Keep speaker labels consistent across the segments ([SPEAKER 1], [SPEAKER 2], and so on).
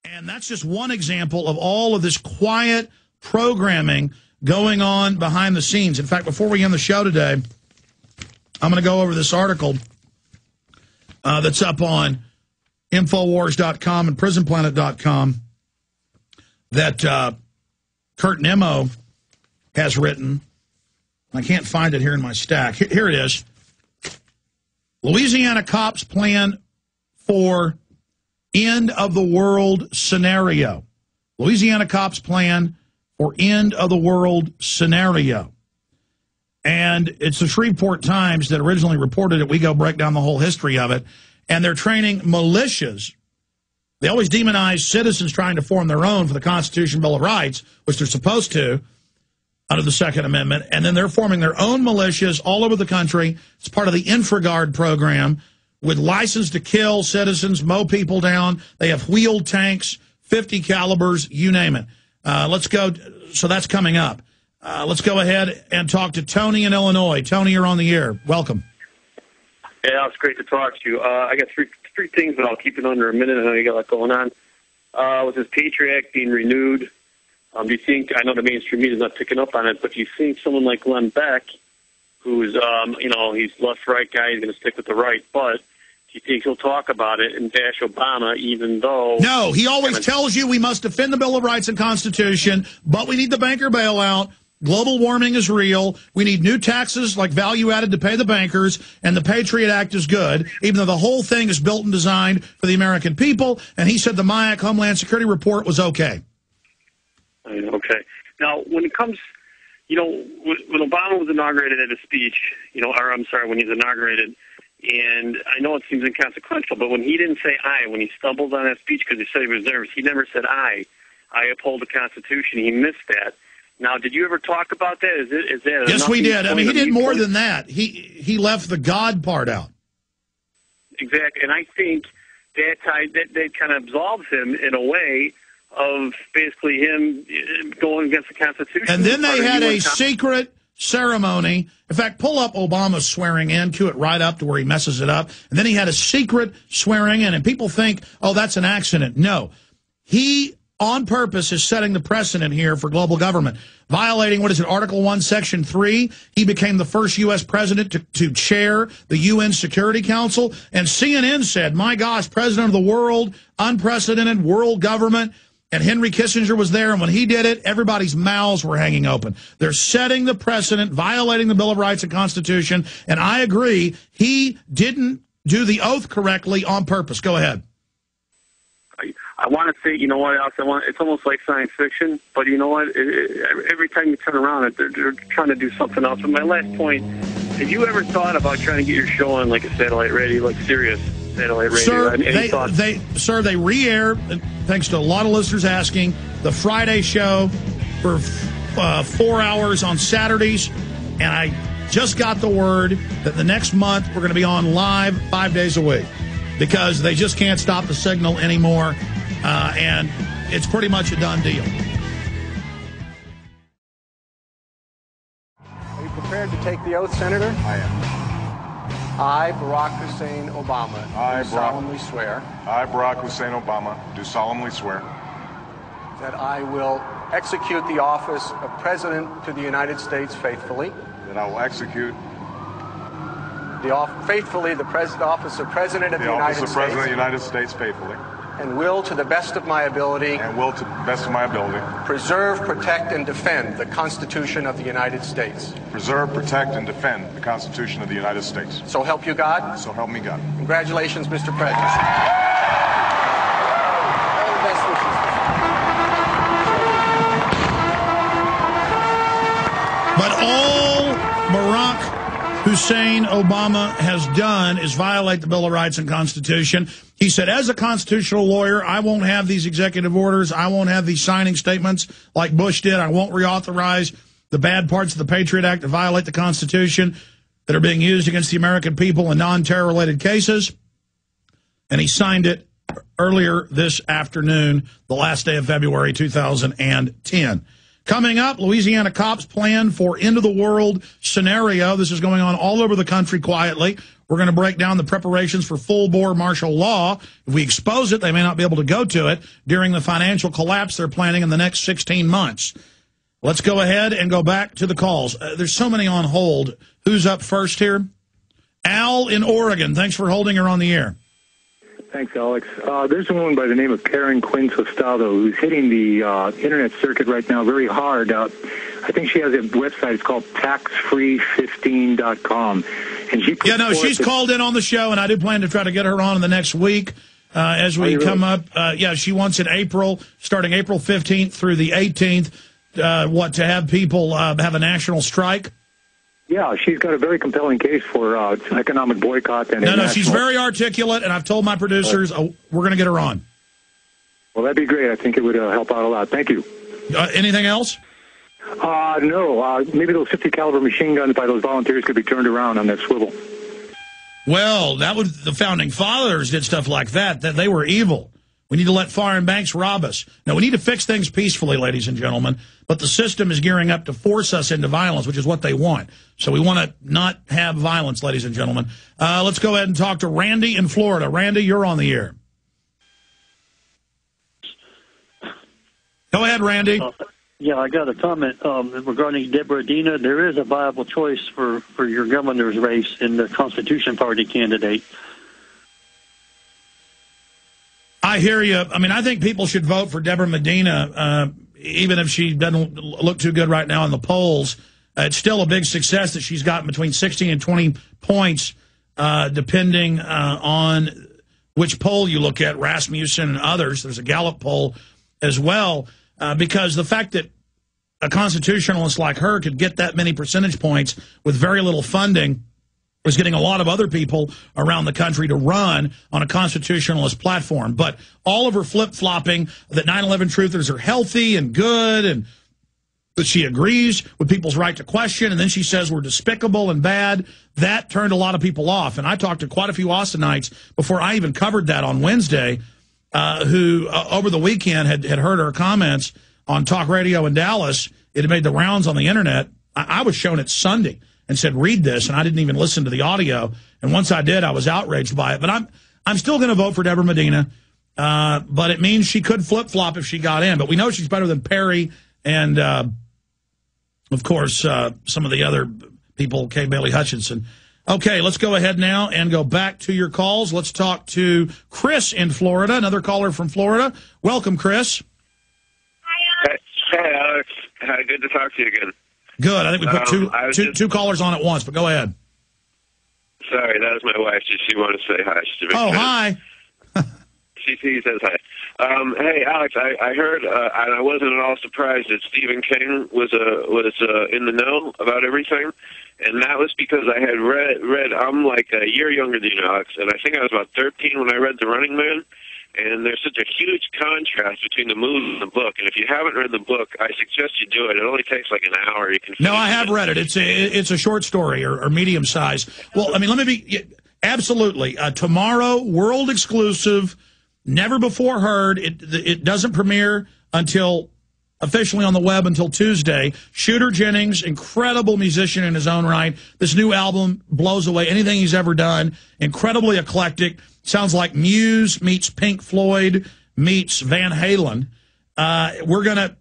[SPEAKER 1] And that's just one example of all of this quiet programming going on behind the scenes. In fact, before we end the show today, I'm going to go over this article that's up on Infowars.com and PrisonPlanet.com that Kurt Nimmo has written. I can't find it here in my stack. Here it is. Louisiana cops plan for end of the world scenario. Louisiana cops plan for end of the world scenario. And it's the Shreveport Times that originally reported it. We go break down the whole history of it. And they're training militias. They always demonize citizens trying to form their own for the Constitution Bill of Rights, which they're supposed to under the Second Amendment. And then they're forming their own militias all over the country. It's part of the InfraGard program with license to kill citizens, mow people down. They have wheeled tanks, 50 calibers, you name it. Let's go. So that's coming up. Let's go ahead and talk to Tony in Illinois. Tony, you're on the air. Welcome.
[SPEAKER 2] Yeah, it's great to talk to you. I got three things, but I'll keep it under a minute. I know you got a lot going on. With this Patriot Act being renewed, do you think, I know the mainstream media is not picking up on it, but do you think someone like Glenn Beck, who's, he's left-right guy, he's going to stick with the right, but do you think he'll talk about it and bash Obama even though...
[SPEAKER 1] No, he always tells you we must defend the Bill of Rights and Constitution, but we need the banker bailout. Global warming is real. We need new taxes like value added to pay the bankers, and the Patriot Act is good, even though the whole thing is built and designed for the American people. And he said the MIAC Homeland Security report was okay.
[SPEAKER 2] Okay. Now, when it comes, when Obama was inaugurated at a speech, when he's inaugurated, and I know it seems inconsequential, but when he didn't say I, when he stumbled on that speech because he said he was nervous, he never said I uphold the Constitution. He missed that. Now, did you ever talk about that? Is that
[SPEAKER 1] yes, we did. I mean, he did more than that. He left the God part out.
[SPEAKER 2] Exactly, and I think that kind of absolves him in a way of basically him going against the Constitution.
[SPEAKER 1] And then they had a secret ceremony. In fact, pull up Obama's swearing in, cue it right up to where he messes it up. And then he had a secret swearing in, and people think, oh, that's an accident. No. He, on purpose, is setting the precedent here for global government. Violating, Article 1, Section 3. He became the first U.S. president to chair the UN Security Council. And CNN said, my gosh, president of the world, unprecedented world government. And Henry Kissinger was there, and when he did it, everybody's mouths were hanging open. They're setting the precedent, violating the Bill of Rights and Constitution, and I agree, he didn't do the oath correctly on purpose. Go ahead.
[SPEAKER 2] I want to say, you know what else I want? It's almost like science fiction, but you know what? Every time you turn around, they're trying to do something else. But my last point, have you ever thought about trying to get your show on like a satellite radio, like Sirius satellite radio?
[SPEAKER 1] Sir, they re-air, thanks to a lot of listeners asking, the Friday show for 4 hours on Saturdays, and I just got the word that the next month we're going to be on live 5 days a week because they just can't stop the signal anymore, and it's pretty much a done deal.
[SPEAKER 3] Are you prepared to take the oath, Senator?
[SPEAKER 4] I am.
[SPEAKER 3] I, Barack Hussein Obama, do solemnly swear.
[SPEAKER 4] I, Barack Hussein Obama, do solemnly swear.
[SPEAKER 3] That I will execute the office of President to the United States faithfully.
[SPEAKER 4] That I will execute
[SPEAKER 3] the office of President of the United States.
[SPEAKER 4] The office of President of the United States faithfully.
[SPEAKER 3] And will, to the best of my ability.
[SPEAKER 4] And will, to the best of my ability.
[SPEAKER 3] Preserve, protect, and defend the Constitution of the United States.
[SPEAKER 4] Preserve, protect, and defend the Constitution of the United States.
[SPEAKER 3] So help you God?
[SPEAKER 4] So help me God.
[SPEAKER 3] Congratulations, Mr. President. All the best wishes.
[SPEAKER 1] But all Barack Hussein Obama has done is violate the Bill of Rights and Constitution. He said, as a constitutional lawyer, I won't have these executive orders. I won't have these signing statements like Bush did. I won't reauthorize the bad parts of the Patriot Act that violate the Constitution that are being used against the American people in non-terror-related cases. And he signed it earlier this afternoon, the last day of February 2010. Coming up, Louisiana cops plan for end-of-the-world scenario. This is going on all over the country quietly. We're going to break down the preparations for full-bore martial law. If we expose it, they may not be able to go to it during the financial collapse they're planning in the next 16 months. Let's go ahead and go back to the calls. There's so many on hold. Who's up first here? Al in Oregon. Thanks for holding her on the air.
[SPEAKER 5] Thanks, Alex. There's a woman by the name of Karen Quinn Tostado who's hitting the internet circuit right now very hard. I think she has a website. It's called taxfree15.com. And she
[SPEAKER 1] she's called in on the show, and I do plan to try to get her on in the next week as we come up. She wants in April, starting April 15th through the 18th, to have people have a national strike?
[SPEAKER 5] Yeah, she's got a very compelling case for economic boycott. And
[SPEAKER 1] she's very articulate, and I've told my producers we're going to get her on.
[SPEAKER 5] Well, that'd be great. I think it would help out a lot. Thank you.
[SPEAKER 1] Anything else?
[SPEAKER 5] No. Maybe those 50 caliber machine guns by those volunteers could be turned around on that swivel.
[SPEAKER 1] Well, the founding fathers did stuff like that they were evil. We need to let foreign banks rob us. No, we need to fix things peacefully, ladies and gentlemen. But the system is gearing up to force us into violence, which is what they want. So we want to not have violence, ladies and gentlemen. Let's go ahead and talk to Randy in Florida. Randy, you're on the air. Go ahead, Randy.
[SPEAKER 6] I got a comment regarding Deborah Dina. There is a viable choice for your governor's race in the Constitution Party candidate.
[SPEAKER 1] I hear you. I mean, I think people should vote for Deborah Medina, even if she doesn't look too good right now in the polls. It's still a big success that she's gotten between 16 and 20 points, depending on which poll you look at, Rasmussen and others. There's a Gallup poll as well, because the fact that a constitutionalist like her could get that many percentage points with very little funding was getting a lot of other people around the country to run on a constitutionalist platform. But all of her flip-flopping that 9/11 truthers are healthy and good and that she agrees with people's right to question, and then she says we're despicable and bad, that turned a lot of people off. And I talked to quite a few Austinites before I even covered that on Wednesday who over the weekend had heard her comments on talk radio in Dallas. It had made the rounds on the Internet. I was shown it Sunday and said, read this, and I didn't even listen to the audio. And once I did, I was outraged by it. But I'm still going to vote for Deborah Medina, but it means she could flip-flop if she got in. But we know she's better than Perry and, of course, some of the other people, Kay Bailey Hutchinson. Okay, let's go ahead now and go back to your calls. Let's talk to Chris in Florida, another caller from Florida. Welcome, Chris.
[SPEAKER 7] Hey, Alex. Good to talk to you again.
[SPEAKER 1] Good. I think we put two callers on at once, but go ahead.
[SPEAKER 7] Sorry, that was my wife. She wanted to say hi.
[SPEAKER 1] Hi.
[SPEAKER 7] She says hi. Hey, Alex, I heard, and I wasn't at all surprised that Stephen King was in the know about everything, and that was because I had read. I'm like a year younger than you, Alex, and I think I was about 13 when I read The Running Man. And there's such a huge contrast between the movie and the book. And if you haven't read the book, I suggest you do it. It only takes like an hour. You can. No,
[SPEAKER 1] I have read it. It's a short story or medium size. Well, I mean, let me be absolutely tomorrow, world exclusive, never before heard. It doesn't premiere until officially on the web until Tuesday. Shooter Jennings, incredible musician in his own right. This new album blows away anything he's ever done. Incredibly eclectic. Sounds like Muse meets Pink Floyd meets Van Halen.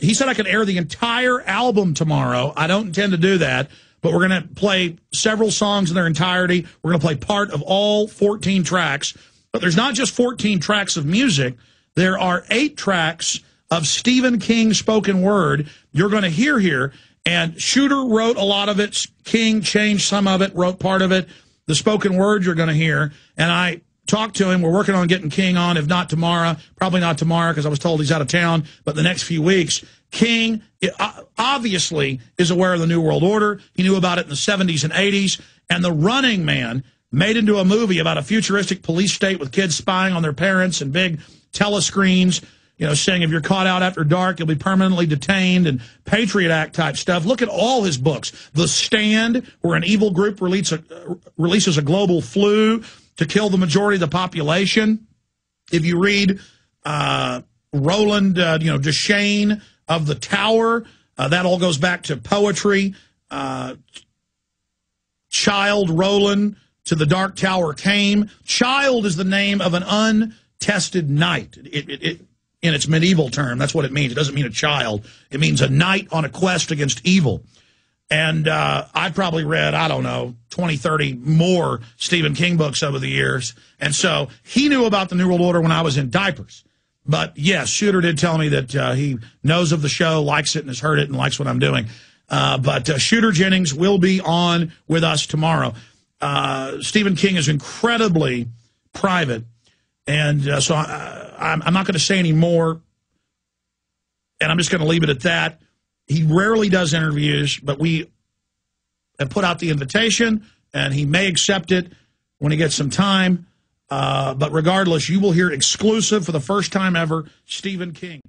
[SPEAKER 1] He said I could air the entire album tomorrow. I don't intend to do that, but we're going to play several songs in their entirety. We're going to play part of all 14 tracks. But there's not just 14 tracks of music. There are 8 tracks of Stephen King spoken word you're going to hear here. And Shooter wrote a lot of it. King changed some of it, wrote part of it. The spoken word you're going to hear. And I talked to him. We're working on getting King on, if not tomorrow. Probably not tomorrow because I was told he's out of town. But the next few weeks, King obviously is aware of the New World Order. He knew about it in the 70s and 80s. And The Running Man, made into a movie about a futuristic police state with kids spying on their parents and big telescreens, saying if you're caught out after dark, you'll be permanently detained, and Patriot Act type stuff. Look at all his books. The Stand, where an evil group releases a global flu to kill the majority of the population. If you read Roland, Deschain of The Tower, That all goes back to poetry. Child Roland to the Dark Tower came. Child is the name of an untested knight. In its medieval term, that's what it means. It doesn't mean a child. It means a knight on a quest against evil. And I've probably read, I don't know, 20, 30 more Stephen King books over the years. And so he knew about the New World Order when I was in diapers. But, yes, Shooter did tell me that he knows of the show, likes it, and has heard it, and likes what I'm doing. But Shooter Jennings will be on with us tomorrow. Stephen King is incredibly private. And so I'm not going to say any more, and I'm just going to leave it at that. He rarely does interviews, but we have put out the invitation, and he may accept it when he gets some time. But regardless, you will hear exclusive for the first time ever, Stephen King.